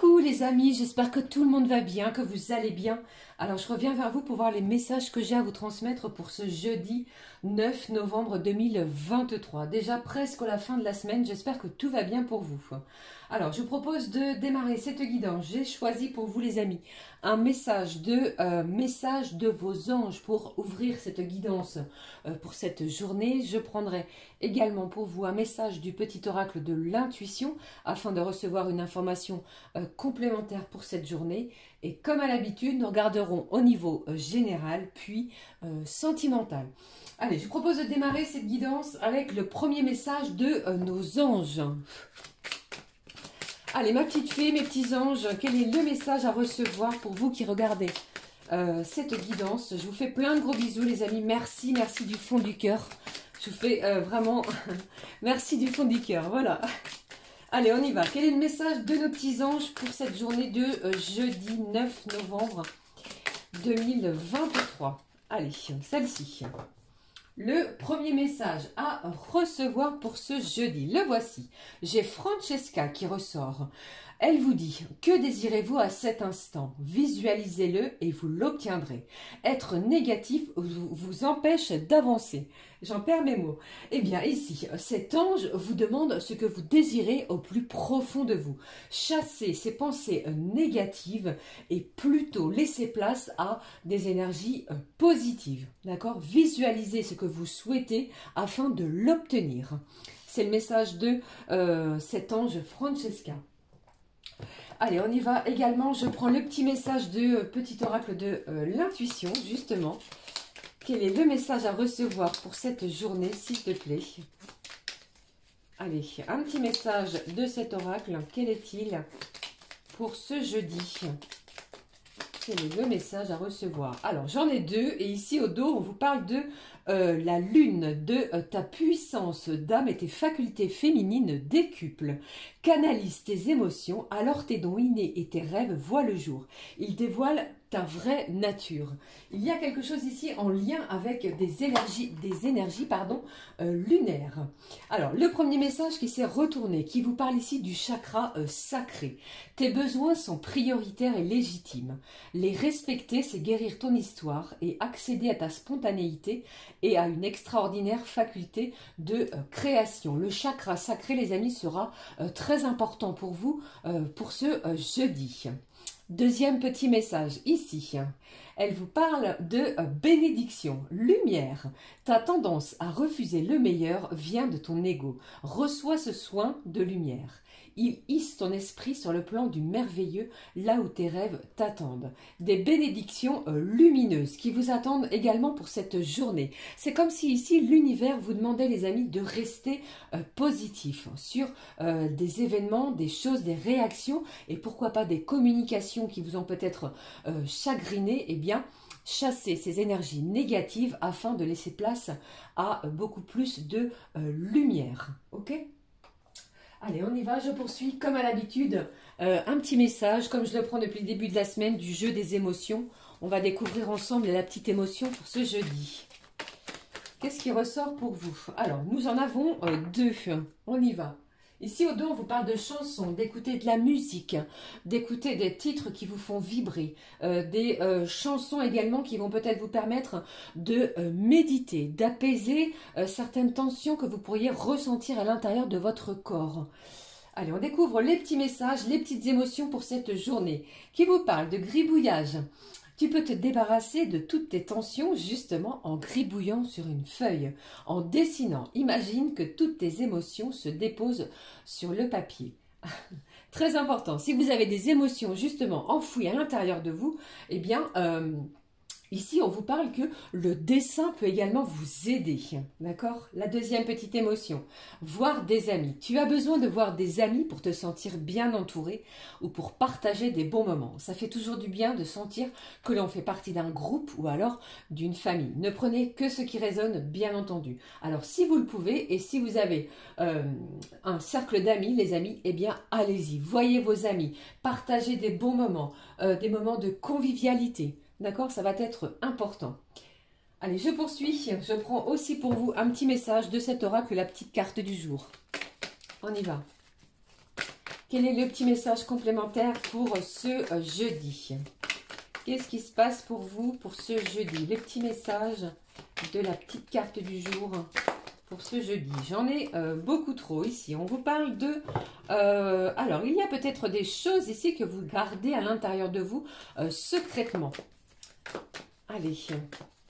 Coucou les amis, j'espère que tout le monde va bien, que vous allez bien. Alors je reviens vers vous pour voir les messages que j'ai à vous transmettre pour ce jeudi 9 novembre 2023. Déjà presque à la fin de la semaine, j'espère que tout va bien pour vous. Alors je vous propose de démarrer cette guidance. J'ai choisi pour vous les amis un message de vos anges pour ouvrir cette guidance pour cette journée. Je prendrai également pour vous un message du petit oracle de l'intuition afin de recevoir une information complémentaire pour cette journée. Et comme à l'habitude, nous regarderons au niveau général puis sentimental. Allez, je vous propose de démarrer cette guidance avec le premier message de nos anges. Allez, ma petite fée, mes petits anges, quel est le message à recevoir pour vous qui regardez cette guidance? Je vous fais plein de gros bisous les amis, merci, merci du fond du cœur. Je vous fais vraiment merci du fond du cœur, voilà. Allez, on y va. Quel est le message de nos petits anges pour cette journée de jeudi 9 novembre 2023? Allez, celle-ci. Le premier message à recevoir pour ce jeudi, le voici. J'ai Francesca qui ressort. Elle vous dit, que désirez-vous à cet instant? Visualisez-le et vous l'obtiendrez. Être négatif vous empêche d'avancer. J'en perds mes mots. Eh bien ici, cet ange vous demande ce que vous désirez au plus profond de vous. Chassez ces pensées négatives et plutôt laissez place à des énergies positives. D'accord? Visualisez ce que vous souhaitez afin de l'obtenir. C'est le message de cet ange Francesca. Allez, on y va également. Je prends le petit message de petit oracle de l'intuition, justement. Quel est le message à recevoir pour cette journée, s'il te plaît? Allez, un petit message de cet oracle. Quel est-il pour ce jeudi? Quel est le message à recevoir? Alors, j'en ai deux. Et ici, au dos, on vous parle de la lune, de ta puissance d'âme et tes facultés féminines décuplent. Canalise tes émotions, alors tes dons innés et tes rêves voient le jour. Ils dévoilent ta vraie nature. Il y a quelque chose ici en lien avec des énergies lunaires. Alors, le premier message qui s'est retourné, qui vous parle ici du chakra sacré. Tes besoins sont prioritaires et légitimes. Les respecter, c'est guérir ton histoire et accéder à ta spontanéité et à une extraordinaire faculté de création. Le chakra sacré, les amis, sera très important pour vous pour ce jeudi. Deuxième petit message, ici, elle vous parle de bénédiction, lumière. Ta tendance à refuser le meilleur vient de ton ego. Reçois ce soin de lumière. Il hisse ton esprit sur le plan du merveilleux, là où tes rêves t'attendent. Des bénédictions lumineuses qui vous attendent également pour cette journée. C'est comme si ici l'univers vous demandait, les amis, de rester positif sur des événements, des choses, des réactions et pourquoi pas des communications qui vous ont peut-être chagriné. Eh bien, chasser ces énergies négatives afin de laisser place à beaucoup plus de lumière. Ok ? Allez, on y va, je poursuis comme à l'habitude. Un petit message, comme je le prends depuis le début de la semaine, du jeu des émotions. On va découvrir ensemble la petite émotion pour ce jeudi. Qu'est-ce qui ressort pour vous? Alors, nous en avons deux. On y va. Ici, au dos, on vous parle de chansons, d'écouter de la musique, d'écouter des titres qui vous font vibrer, des chansons également qui vont peut-être vous permettre de méditer, d'apaiser certaines tensions que vous pourriez ressentir à l'intérieur de votre corps. Allez, on découvre les petits messages, les petites émotions pour cette journée qui vous parlent de gribouillage. Tu peux te débarrasser de toutes tes tensions justement en gribouillant sur une feuille, en dessinant. Imagine que toutes tes émotions se déposent sur le papier. Très important, si vous avez des émotions justement enfouies à l'intérieur de vous, eh bien, ici, on vous parle que le dessin peut également vous aider, d'accord? La deuxième petite émotion, voir des amis. Tu as besoin de voir des amis pour te sentir bien entouré ou pour partager des bons moments. Ça fait toujours du bien de sentir que l'on fait partie d'un groupe ou alors d'une famille. Ne prenez que ce qui résonne, bien entendu. Alors, si vous le pouvez et si vous avez un cercle d'amis, les amis, eh bien, allez-y. Voyez vos amis, partagez des bons moments, des moments de convivialité. D'accord, ça va être important. Allez, je poursuis. Je prends aussi pour vous un petit message de cet oracle, la petite carte du jour. On y va. Quel est le petit message complémentaire pour ce jeudi? Qu'est-ce qui se passe pour vous pour ce jeudi? Les petits messages de la petite carte du jour pour ce jeudi. J'en ai beaucoup trop ici. On vous parle de... alors, il y a peut-être des choses ici que vous gardez à l'intérieur de vous secrètement. Allez,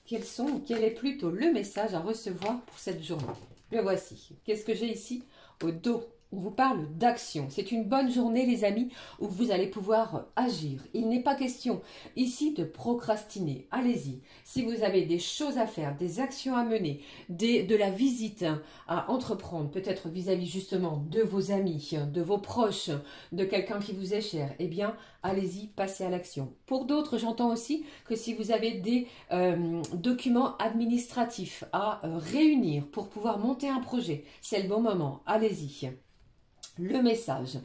quel est plutôt le message à recevoir pour cette journée? Le voici. Qu'est-ce que j'ai ici au dos? On vous parle d'action. C'est une bonne journée, les amis, où vous allez pouvoir agir. Il n'est pas question ici de procrastiner. Allez-y. Si vous avez des choses à faire, des actions à mener, de la visite à entreprendre, peut-être vis-à-vis justement de vos amis, de vos proches, de quelqu'un qui vous est cher, eh bien, allez-y, passez à l'action. Pour d'autres, j'entends aussi que si vous avez des documents administratifs à réunir pour pouvoir monter un projet, c'est le bon moment. Allez-y. Le message.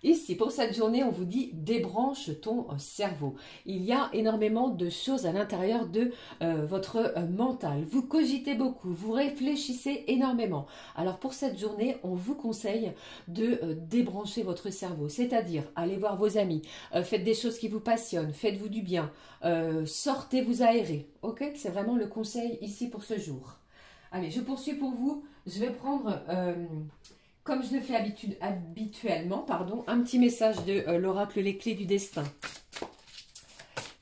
Ici, pour cette journée, on vous dit débranche ton cerveau. Il y a énormément de choses à l'intérieur de votre mental. Vous cogitez beaucoup, vous réfléchissez énormément. Alors pour cette journée, on vous conseille de débrancher votre cerveau. C'est-à-dire, allez voir vos amis, faites des choses qui vous passionnent, faites-vous du bien, sortez vous aérer. Ok? C'est vraiment le conseil ici pour ce jour. Allez, je poursuis pour vous. Je vais prendre... comme je le fais habituellement, un petit message de l'oracle Les Clés du Destin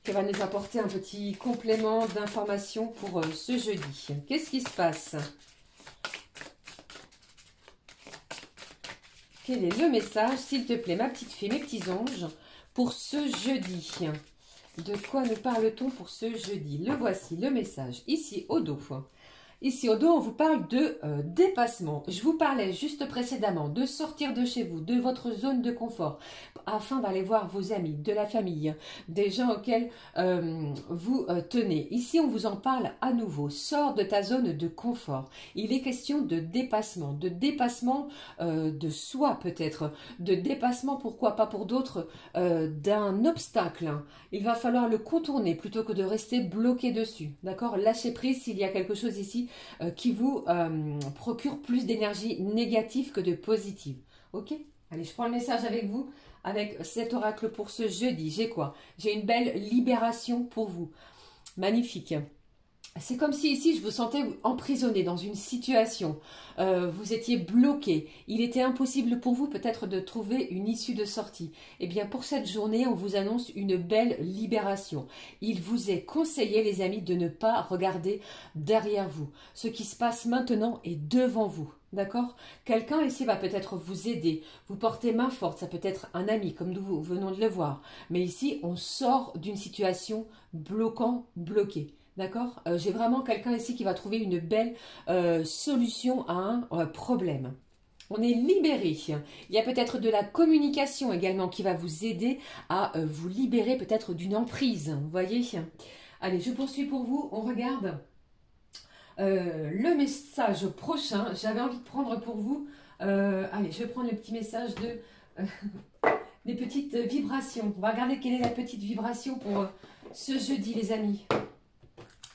qui va nous apporter un petit complément d'information pour ce jeudi. Qu'est-ce qui se passe? Quel est le message, s'il te plaît, ma petite fée, mes petits anges, pour ce jeudi? De quoi nous parle-t-on pour ce jeudi? Le voici, le message, ici au dos. Ici au dos, on vous parle de dépassement. Je vous parlais juste précédemment de sortir de chez vous, de votre zone de confort, afin d'aller voir vos amis, de la famille, des gens auxquels vous tenez. Ici, on vous en parle à nouveau. Sors de ta zone de confort. Il est question de dépassement de soi peut-être, de dépassement, pourquoi pas pour d'autres, d'un obstacle. Il va falloir le contourner plutôt que de rester bloqué dessus. D'accord? Lâchez prise s'il y a quelque chose ici qui vous procure plus d'énergie négative que de positive. Ok? Allez, je prends le message avec vous, avec cet oracle pour ce jeudi. J'ai quoi? J'ai une belle libération pour vous. Magnifique. C'est comme si ici, je vous sentais emprisonné dans une situation. Vous étiez bloqué. Il était impossible pour vous peut-être de trouver une issue de sortie. Eh bien, pour cette journée, on vous annonce une belle libération. Il vous est conseillé, les amis, de ne pas regarder derrière vous. Ce qui se passe maintenant est devant vous. D'accord? Quelqu'un ici va peut-être vous aider, vous porter main forte. Ça peut être un ami, comme nous venons de le voir. Mais ici, on sort d'une situation bloquée. D'accord? J'ai vraiment quelqu'un ici qui va trouver une belle solution à un problème. On est libéré. Il y a peut-être de la communication également qui va vous aider à vous libérer peut-être d'une emprise. Vous voyez? Allez, je poursuis pour vous. On regarde le message prochain. J'avais envie de prendre pour vous... allez, je vais prendre le petit message de... des petites vibrations. On va regarder quelle est la petite vibration pour ce jeudi, les amis.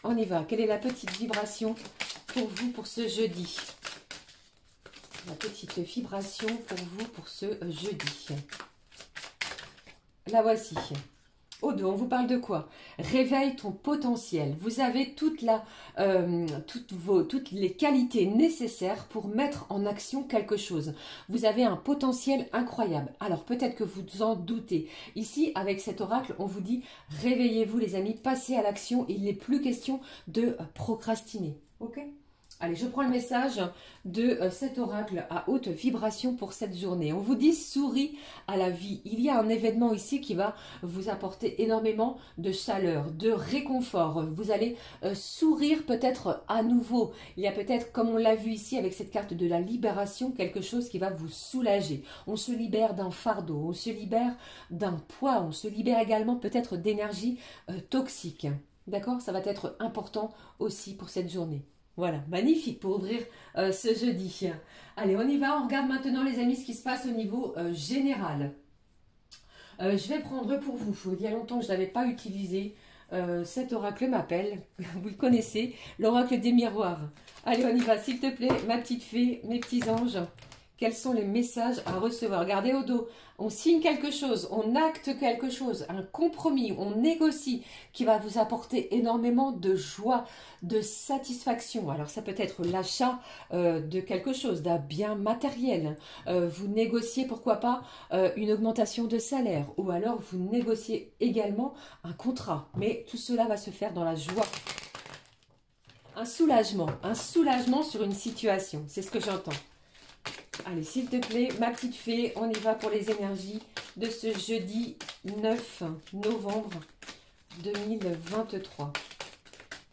On y va. Quelle est la petite vibration pour vous pour ce jeudi? La petite vibration pour vous pour ce jeudi. La voici. Au dos, on vous parle de quoi? Réveille ton potentiel. Vous avez toutes les qualités nécessaires pour mettre en action quelque chose. Vous avez un potentiel incroyable. Alors peut-être que vous en doutez. Ici, avec cet oracle, on vous dit réveillez-vous les amis, passez à l'action. Il n'est plus question de procrastiner. Ok? Allez, je prends le message de cet oracle à haute vibration pour cette journée. On vous dit souris à la vie. Il y a un événement ici qui va vous apporter énormément de chaleur, de réconfort. Vous allez sourire peut-être à nouveau. Il y a peut-être, comme on l'a vu ici avec cette carte de la libération, quelque chose qui va vous soulager. On se libère d'un fardeau, on se libère d'un poids, on se libère également peut-être d'énergie toxique. D'accord? Ça va être important aussi pour cette journée. Voilà, magnifique pour ouvrir ce jeudi. Allez, on y va. On regarde maintenant, les amis, ce qui se passe au niveau général. Je vais prendre pour vous, il y a longtemps que je ne l'avais pas utilisé, cet oracle m'appelle, vous le connaissez, l'oracle des miroirs. Allez, on y va, s'il te plaît, ma petite fée, mes petits anges. Quels sont les messages à recevoir? Regardez au dos, on signe quelque chose, on acte quelque chose, un compromis, on négocie qui va vous apporter énormément de joie, de satisfaction. Alors ça peut être l'achat de quelque chose, d'un bien matériel. Vous négociez, pourquoi pas, une augmentation de salaire, ou alors vous négociez également un contrat. Mais tout cela va se faire dans la joie. Un soulagement sur une situation, c'est ce que j'entends. Allez, s'il te plaît, ma petite fée, on y va pour les énergies de ce jeudi 9 novembre 2023.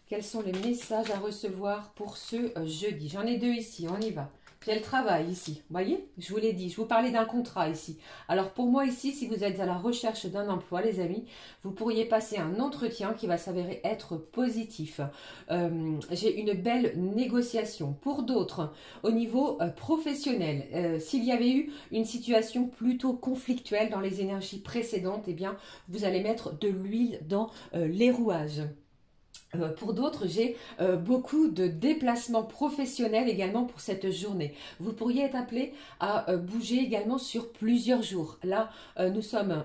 Quels sont les messages à recevoir pour ce jeudi? J'en ai deux ici, on y va. J'ai le travail ici, vous voyez, je vous l'ai dit, je vous parlais d'un contrat ici. Alors pour moi ici, si vous êtes à la recherche d'un emploi, les amis, vous pourriez passer un entretien qui va s'avérer être positif. J'ai une belle négociation. Pour d'autres, au niveau professionnel, s'il y avait eu une situation plutôt conflictuelle dans les énergies précédentes, eh bien, vous allez mettre de l'huile dans les rouages. Pour d'autres, j'ai beaucoup de déplacements professionnels également pour cette journée. Vous pourriez être appelé à bouger également sur plusieurs jours. Là, nous sommes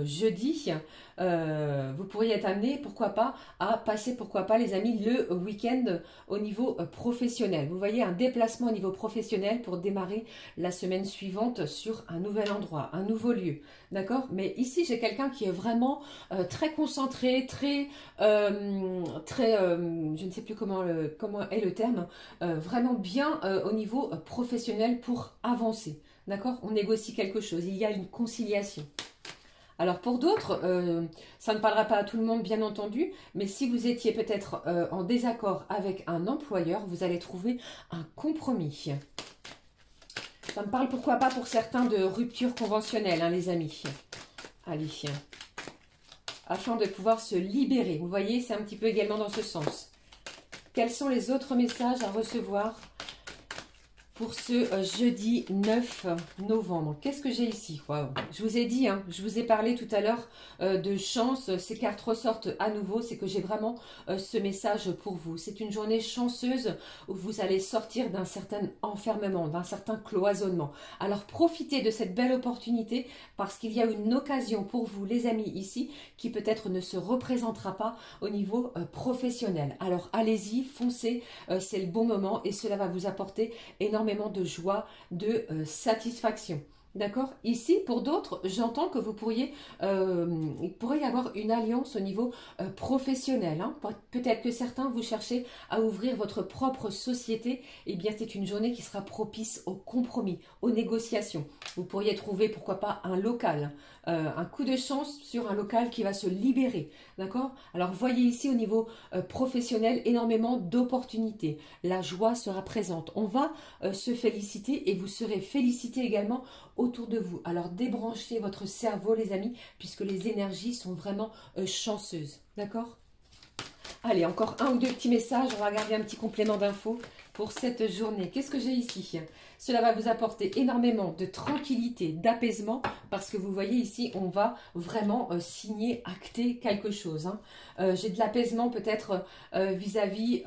jeudi. Vous pourriez être amené, pourquoi pas, à passer, pourquoi pas, les amis, le week-end au niveau professionnel. Vous voyez, un déplacement au niveau professionnel pour démarrer la semaine suivante sur un nouvel endroit, un nouveau lieu. D'accord? Mais ici, j'ai quelqu'un qui est vraiment très concentré, je ne sais plus comment est le terme, vraiment bien au niveau professionnel pour avancer. D'accord? On négocie quelque chose, il y a une conciliation. Alors pour d'autres, ça ne parlera pas à tout le monde bien entendu, mais si vous étiez peut-être en désaccord avec un employeur, vous allez trouver un compromis. Ça me parle pourquoi pas pour certains de rupture conventionnelle, hein, les amis. Allez, afin de pouvoir se libérer. Vous voyez, c'est un petit peu également dans ce sens. Quels sont les autres messages à recevoir pour ce jeudi 9 novembre? Qu'est-ce que j'ai ici? Waouh. Je vous ai dit, hein, je vous ai parlé tout à l'heure de chance. Ces cartes ressortent à nouveau. C'est que j'ai vraiment ce message pour vous. C'est une journée chanceuse où vous allez sortir d'un certain enfermement, d'un certain cloisonnement. Alors profitez de cette belle opportunité parce qu'il y a une occasion pour vous, les amis, ici, qui peut-être ne se représentera pas au niveau professionnel. Alors allez-y, foncez, c'est le bon moment et cela va vous apporter énormément de joie, de satisfaction. D'accord? Ici, pour d'autres, j'entends que vous pourriez, il pourrait y avoir une alliance au niveau professionnel. Hein. Peut-être que certains, vous cherchez à ouvrir votre propre société. Eh bien, c'est une journée qui sera propice au compromis, aux négociations. Vous pourriez trouver, pourquoi pas, un local. Un coup de chance sur un local qui va se libérer. D'accord? Alors, voyez ici au niveau professionnel énormément d'opportunités. La joie sera présente. On va se féliciter et vous serez félicité également autour de vous. Alors débranchez votre cerveau les amis, puisque les énergies sont vraiment chanceuses. D'accord? Allez, encore un ou deux petits messages. On va regarder un petit complément d'infos pour cette journée. Qu'est-ce que j'ai ici? Cela va vous apporter énormément de tranquillité, d'apaisement, parce que vous voyez ici, on va vraiment signer, acter quelque chose. Hein. J'ai de l'apaisement peut-être vis-à-vis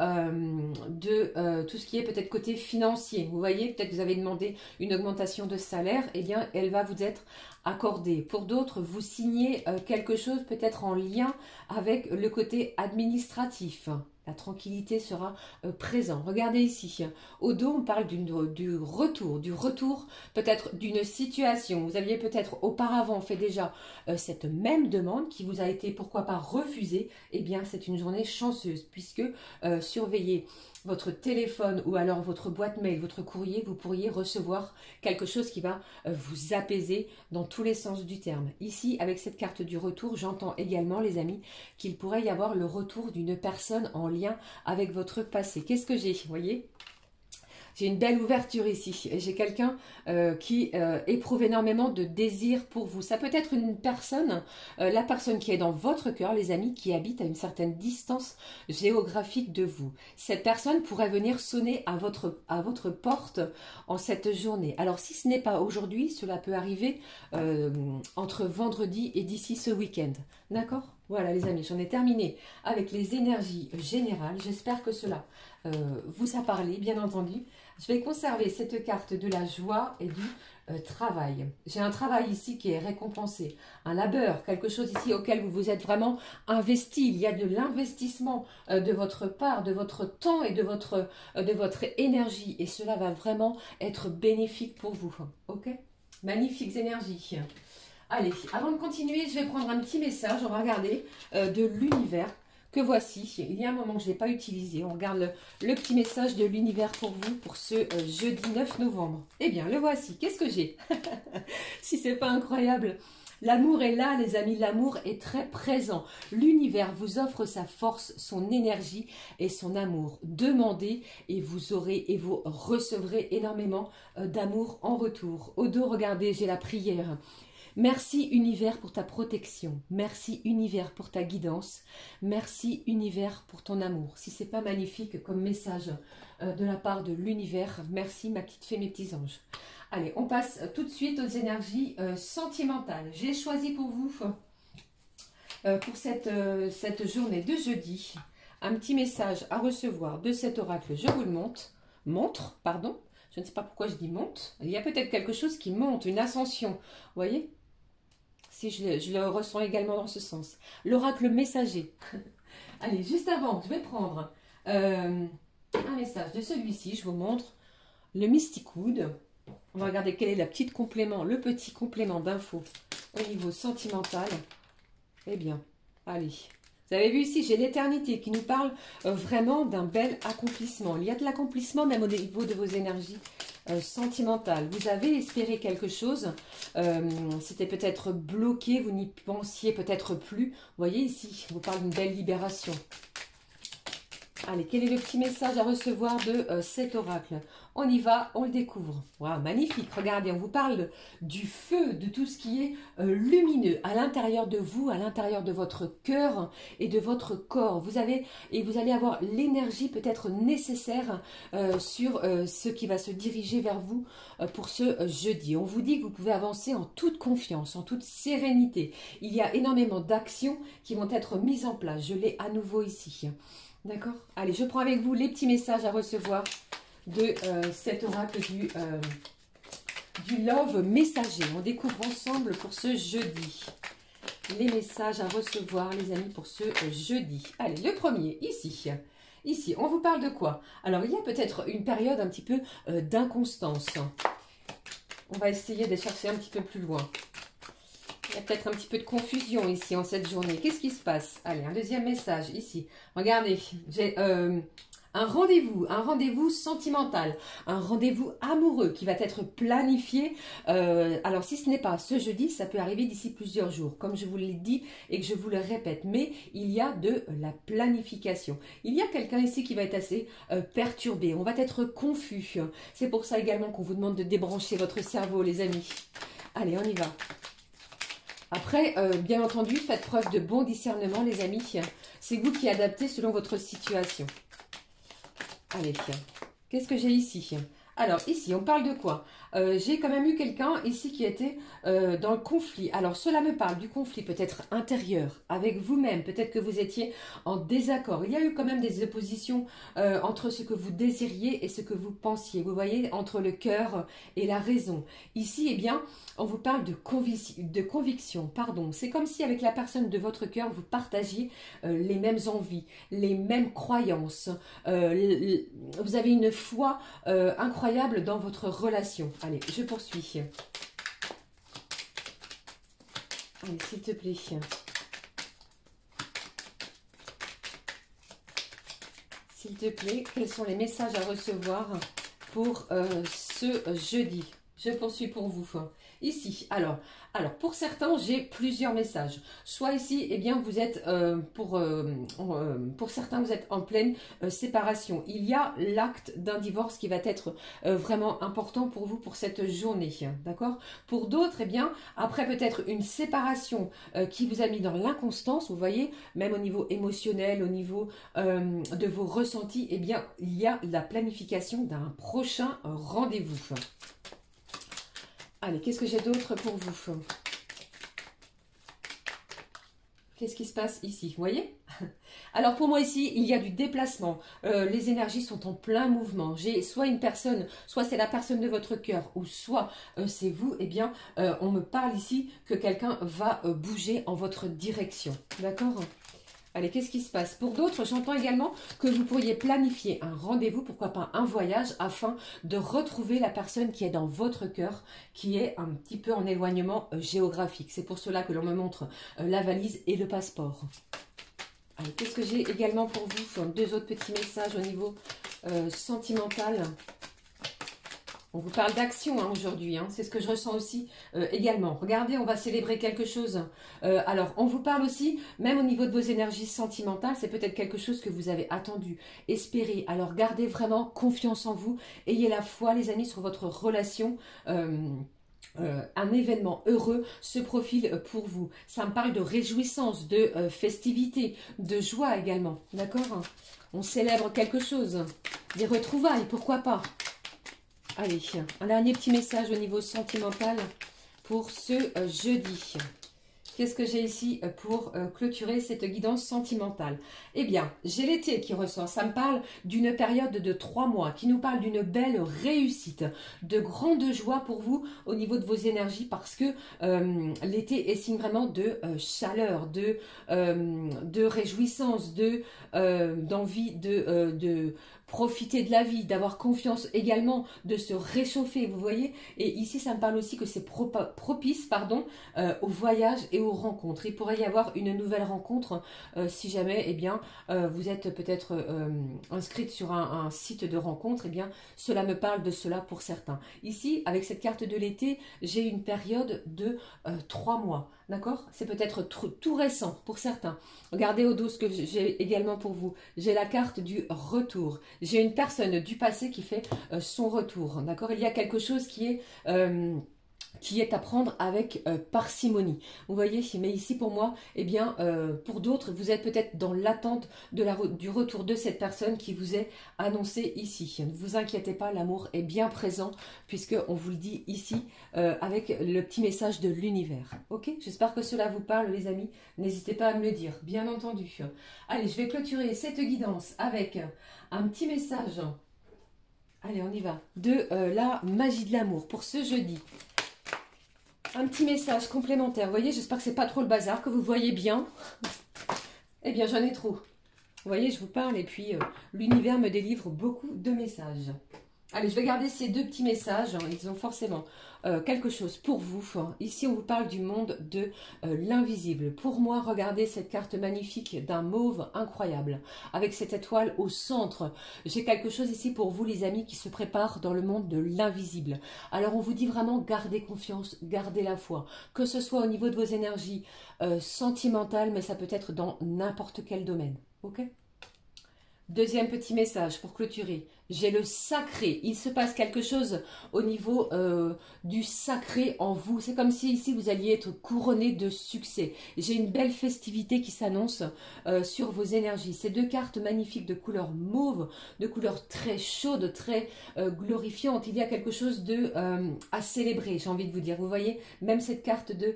de tout ce qui est peut-être côté financier. Vous voyez, peut-être vous avez demandé une augmentation de salaire, eh bien, elle va vous être accordée. Pour d'autres, vous signez quelque chose peut-être en lien avec le côté administratif. La tranquillité sera présente. Regardez ici, au dos, on parle du retour peut-être d'une situation. Vous aviez peut-être auparavant fait déjà cette même demande qui vous a été, pourquoi pas, refusée. Eh bien, c'est une journée chanceuse puisque surveillez votre téléphone ou alors votre boîte mail, votre courrier, vous pourriez recevoir quelque chose qui va vous apaiser dans tous les sens du terme. Ici, avec cette carte du retour, j'entends également, les amis, qu'il pourrait y avoir le retour d'une personne en lien avec votre passé. Qu'est-ce que j'ai? Vous voyez ? J'ai une belle ouverture ici. J'ai quelqu'un qui éprouve énormément de désir pour vous. Ça peut être une personne, la personne qui est dans votre cœur, les amis, qui habite à une certaine distance géographique de vous. Cette personne pourrait venir sonner à votre porte en cette journée. Alors, si ce n'est pas aujourd'hui, cela peut arriver entre vendredi et d'ici ce week-end. D'accord ? Voilà les amis, j'en ai terminé avec les énergies générales. J'espère que cela vous a parlé, bien entendu. Je vais conserver cette carte de la joie et du travail. J'ai un travail ici qui est récompensé, un labeur, quelque chose ici auquel vous vous êtes vraiment investi. Il y a de l'investissement de votre part, de votre temps et de votre énergie. Et cela va vraiment être bénéfique pour vous. Ok? Magnifiques énergies. Allez, avant de continuer, je vais prendre un petit message. On va regarder de l'univers. Que voici, il y a un moment que je n'ai pas utilisé. On regarde le petit message de l'univers pour vous, pour ce jeudi 9 novembre. Eh bien, le voici. Qu'est-ce que j'ai? Si c'est pas incroyable. L'amour est là, les amis. L'amour est très présent. L'univers vous offre sa force, son énergie et son amour. Demandez et vous aurez et vous recevrez énormément d'amour en retour. Au dos, regardez, j'ai la prière. Merci univers pour ta protection, merci univers pour ta guidance, merci univers pour ton amour. Si c'est pas magnifique comme message de la part de l'univers, merci ma petite fée, mes petits anges. Allez, on passe tout de suite aux énergies sentimentales. J'ai choisi pour vous, pour cette journée de jeudi, un petit message à recevoir de cet oracle. Je vous le montre, pardon. Je ne sais pas pourquoi je dis monte. Il y a peut-être quelque chose qui monte, une ascension. Vous voyez? Si je le ressens également dans ce sens. L'oracle messager. Allez, juste avant, je vais prendre un message de celui-ci. Je vous montre le Mystic Wood. On va regarder quel est le petit complément d'info au niveau sentimental. Eh bien, allez. Vous avez vu ici, j'ai l'éternité qui nous parle vraiment d'un bel accomplissement. Il y a de l'accomplissement même au niveau de vos énergies sentimentales. Vous avez espéré quelque chose, c'était peut-être bloqué, vous n'y pensiez peut-être plus. Vous voyez ici, je vous parle d'une belle libération. Allez, quel est le petit message à recevoir de cet oracle? On y va, on le découvre. Waouh, magnifique. Regardez, on vous parle du feu, de tout ce qui est lumineux à l'intérieur de vous, à l'intérieur de votre cœur et de votre corps. Vous allez avoir l'énergie peut-être nécessaire sur ce qui va se diriger vers vous pour ce jeudi. On vous dit que vous pouvez avancer en toute confiance, en toute sérénité. Il y a énormément d'actions qui vont être mises en place. Je l'ai à nouveau ici. D'accord? Allez, je prends avec vous les petits messages à recevoir de cet oracle du Love Messager. On découvre ensemble pour ce jeudi. Les messages à recevoir, les amis, pour ce jeudi. Allez, le premier, ici. Ici, on vous parle de quoi? Alors, il y a peut-être une période un petit peu d'inconstance. On va essayer de chercher un petit peu plus loin. Il y a peut-être un petit peu de confusion ici en cette journée. Qu'est-ce qui se passe? Allez, un deuxième message ici. Regardez, j'ai un rendez-vous sentimental, un rendez-vous amoureux qui va être planifié. Alors, si ce n'est pas ce jeudi, ça peut arriver d'ici plusieurs jours, comme je vous l'ai dit et que je vous le répète. Mais il y a de la planification. Il y a quelqu'un ici qui va être assez perturbé. On va être confus. C'est pour ça également qu'on vous demande de débrancher votre cerveau, les amis. Allez, on y va. Après, bien entendu, faites preuve de bon discernement, les amis. C'est vous qui adaptez selon votre situation. Allez, qu'est-ce que j'ai ici? Alors, ici, on parle de quoi? J'ai quand même eu quelqu'un ici qui était dans le conflit. Alors, cela me parle du conflit peut-être intérieur, avec vous-même. Peut-être que vous étiez en désaccord. Il y a eu quand même des oppositions entre ce que vous désiriez et ce que vous pensiez. Vous voyez, entre le cœur et la raison. Ici, eh bien, on vous parle de conviction. Pardon. C'est comme si avec la personne de votre cœur, vous partagiez les mêmes envies, les mêmes croyances. Vous avez une foi incroyable dans votre relation. Allez, je poursuis. Allez, s'il te plaît. S'il te plaît, quels sont les messages à recevoir pour ce jeudi? Je poursuis pour vous. Ici, alors pour certains, j'ai plusieurs messages. Soit ici, eh bien, vous êtes, pour certains, vous êtes en pleine séparation. Il y a l'acte d'un divorce qui va être vraiment important pour vous pour cette journée. D'accord? Pour d'autres, eh bien, après peut-être une séparation qui vous a mis dans l'inconstance, vous voyez, même au niveau émotionnel, au niveau de vos ressentis, eh bien, il y a la planification d'un prochain rendez-vous. Allez, qu'est-ce que j'ai d'autre pour vous? Qu'est-ce qui se passe ici? Vous voyez? Alors pour moi ici, il y a du déplacement. Les énergies sont en plein mouvement. J'ai soit une personne, soit c'est la personne de votre cœur, ou soit c'est vous. Eh bien, on me parle ici que quelqu'un va bouger en votre direction. D'accord ? Allez, qu'est-ce qui se passe? Pour d'autres, j'entends également que vous pourriez planifier un rendez-vous, pourquoi pas un voyage, afin de retrouver la personne qui est dans votre cœur, qui est un petit peu en éloignement géographique. C'est pour cela que l'on me montre la valise et le passeport. Allez, qu'est-ce que j'ai également pour vous? Deux autres petits messages au niveau sentimental. On vous parle d'action aujourd'hui, hein. C'est ce que je ressens aussi également. Regardez, on va célébrer quelque chose. Alors, on vous parle aussi, même au niveau de vos énergies sentimentales, c'est peut-être quelque chose que vous avez attendu, espéré. Alors, gardez vraiment confiance en vous. Ayez la foi, les amis, sur votre relation. Un événement heureux se profile pour vous. Ça me parle de réjouissance, de festivité, de joie également. D'accord? On célèbre quelque chose. Des retrouvailles, pourquoi pas? Allez, un dernier petit message au niveau sentimental pour ce jeudi. Qu'est-ce que j'ai ici pour clôturer cette guidance sentimentale? Eh bien, j'ai l'été qui ressort. Ça me parle d'une période de 3 mois, qui nous parle d'une belle réussite, de grande joie pour vous au niveau de vos énergies, parce que l'été est signe vraiment de chaleur, de réjouissance, d'envie de profiter de la vie, d'avoir confiance également, de se réchauffer, vous voyez. Et ici, ça me parle aussi que c'est propice, au voyage et aux rencontres. Il pourrait y avoir une nouvelle rencontre si jamais, eh bien, vous êtes peut-être inscrite sur un site de rencontre. Eh bien, cela me parle de cela pour certains. Ici, avec cette carte de l'été, j'ai une période de 3 mois. D'accord? C'est peut-être tout récent pour certains. Regardez au dos ce que j'ai également pour vous. J'ai la carte du retour. J'ai une personne du passé qui fait son retour. D'accord? Il y a quelque chose qui est à prendre avec parcimonie. Vous voyez, mais ici pour moi, eh bien, pour d'autres, vous êtes peut-être dans l'attente du retour de cette personne qui vous est annoncée ici. Ne vous inquiétez pas, l'amour est bien présent, puisqu'on vous le dit ici, avec le petit message de l'univers. Ok? J'espère que cela vous parle, les amis. N'hésitez pas à me le dire, bien entendu. Allez, je vais clôturer cette guidance avec un petit message. Allez, on y va. De la magie de l'amour pour ce jeudi. Un petit message complémentaire. Vous voyez, j'espère que c'est pas trop le bazar, que vous voyez bien. Eh bien, j'en ai trop. Vous voyez, je vous parle et puis l'univers me délivre beaucoup de messages. Allez, je vais garder ces deux petits messages. Ils ont forcément quelque chose pour vous. Ici, on vous parle du monde de l'invisible. Pour moi, regardez cette carte magnifique d'un mauve incroyable, avec cette étoile au centre. J'ai quelque chose ici pour vous, les amis, qui se préparent dans le monde de l'invisible. Alors, on vous dit vraiment, gardez confiance, gardez la foi. Que ce soit au niveau de vos énergies sentimentales, mais ça peut être dans n'importe quel domaine. Ok ? Deuxième petit message pour clôturer. J'ai le sacré. Il se passe quelque chose au niveau du sacré en vous. C'est comme si ici vous alliez être couronné de succès. J'ai une belle festivité qui s'annonce sur vos énergies. Ces deux cartes magnifiques de couleur mauve, de couleur très chaude, très glorifiante. Il y a quelque chose à célébrer, j'ai envie de vous dire. Vous voyez, même cette carte des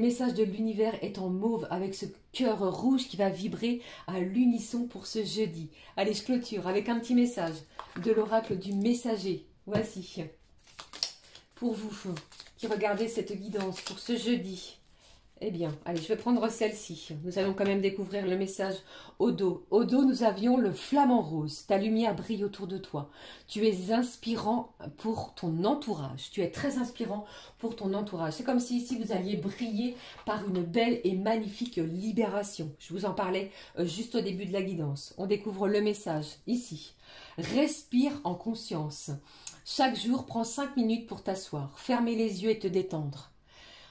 messages de l'univers est en mauve avec ce cœur rouge qui va vibrer à l'unisson pour ce jeudi. Allez, je clôture avec un petit message de l'oracle du messager. Voici, pour vous qui regardez cette guidance pour ce jeudi. Eh bien, allez, je vais prendre celle-ci. Nous allons quand même découvrir le message au dos. Au dos, nous avions le flamant rose. Ta lumière brille autour de toi. Tu es inspirant pour ton entourage. Tu es très inspirant pour ton entourage. C'est comme si ici, vous alliez briller par une belle et magnifique libération. Je vous en parlais juste au début de la guidance. On découvre le message ici. Respire en conscience. Chaque jour, prends 5 minutes pour t'asseoir. Fermer les yeux et te détendre.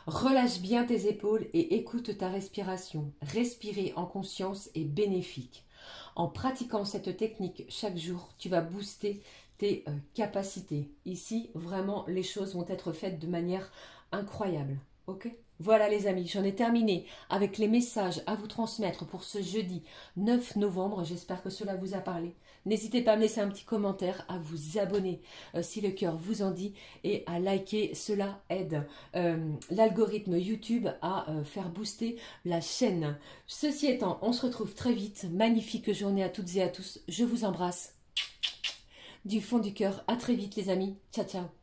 Relâche bien tes épaules et écoute ta respiration. Respirer en conscience est bénéfique. En pratiquant cette technique chaque jour, tu vas booster tes capacités. Ici, vraiment, les choses vont être faites de manière incroyable. Ok ? Voilà les amis, j'en ai terminé avec les messages à vous transmettre pour ce jeudi 9 novembre. J'espère que cela vous a parlé. N'hésitez pas à me laisser un petit commentaire, à vous abonner si le cœur vous en dit et à liker. Cela aide l'algorithme YouTube à faire booster la chaîne. Ceci étant, on se retrouve très vite. Magnifique journée à toutes et à tous. Je vous embrasse du fond du cœur. À très vite les amis. Ciao, ciao.